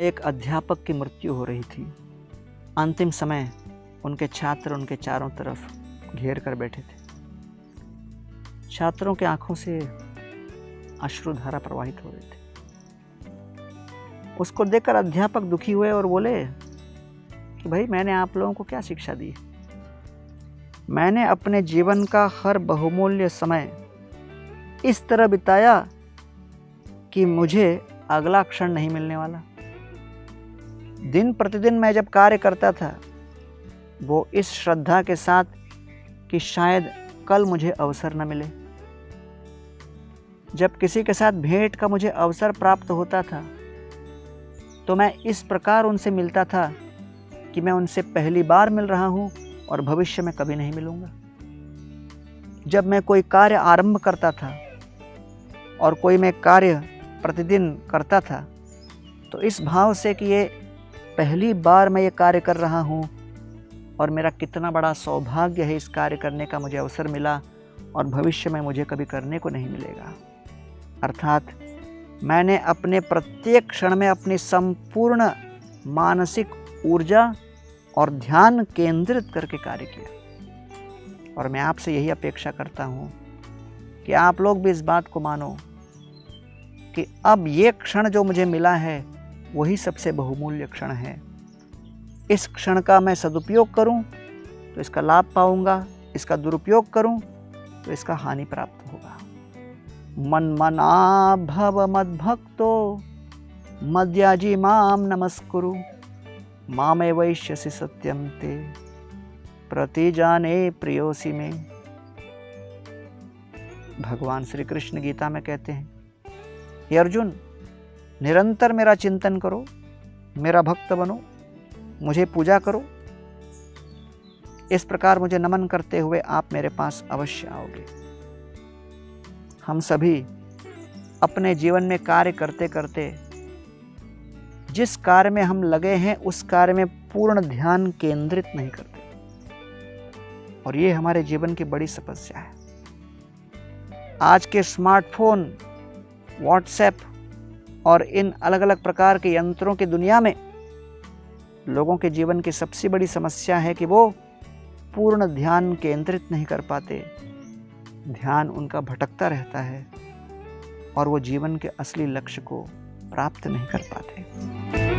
एक अध्यापक की मृत्यु हो रही थी। अंतिम समय उनके छात्र उनके चारों तरफ घेर कर बैठे थे। छात्रों के आंखों से अश्रुधारा प्रवाहित हो रही थी। उसको देखकर अध्यापक दुखी हुए और बोले कि भाई, मैंने आप लोगों को क्या शिक्षा दी? मैंने अपने जीवन का हर बहुमूल्य समय इस तरह बिताया कि मुझे अगला क्षण नहीं मिलने वाला। दिन प्रतिदिन मैं जब कार्य करता था वो इस श्रद्धा के साथ कि शायद कल मुझे अवसर न मिले। जब किसी के साथ भेंट का मुझे अवसर प्राप्त होता था तो मैं इस प्रकार उनसे मिलता था कि मैं उनसे पहली बार मिल रहा हूं और भविष्य में कभी नहीं मिलूंगा। जब मैं कोई कार्य आरंभ करता था और कोई मैं कार्य प्रतिदिन करता था तो इस भाव से कि ये पहली बार मैं ये कार्य कर रहा हूँ और मेरा कितना बड़ा सौभाग्य है, इस कार्य करने का मुझे अवसर मिला और भविष्य में मुझे कभी करने को नहीं मिलेगा। अर्थात मैंने अपने प्रत्येक क्षण में अपनी संपूर्ण मानसिक ऊर्जा और ध्यान केंद्रित करके कार्य किया। और मैं आपसे यही अपेक्षा करता हूँ कि आप लोग भी इस बात को मानो कि अब ये क्षण जो मुझे मिला है वही सबसे बहुमूल्य क्षण है। इस क्षण का मैं सदुपयोग करूं तो इसका लाभ पाऊंगा, इसका दुरुपयोग करूं तो इसका हानि प्राप्त होगा। मन्मना भव मद्भक्तो मद्याजी माम नमस्कुरु मामे वैश्यसि सत्यम ते प्रतिजाने प्रियोसी में। भगवान श्री कृष्ण गीता में कहते हैं, हे अर्जुन, निरंतर मेरा चिंतन करो, मेरा भक्त बनो, मुझे पूजा करो। इस प्रकार मुझे नमन करते हुए आप मेरे पास अवश्य आओगे। हम सभी अपने जीवन में कार्य करते करते जिस कार्य में हम लगे हैं उस कार्य में पूर्ण ध्यान केंद्रित नहीं करते, और ये हमारे जीवन की बड़ी समस्या है। आज के स्मार्टफोन, व्हाट्सएप और इन अलग अलग प्रकार के यंत्रों की दुनिया में लोगों के जीवन की सबसे बड़ी समस्या है कि वो पूर्ण ध्यान केंद्रित नहीं कर पाते। ध्यान उनका भटकता रहता है और वो जीवन के असली लक्ष्य को प्राप्त नहीं कर पाते।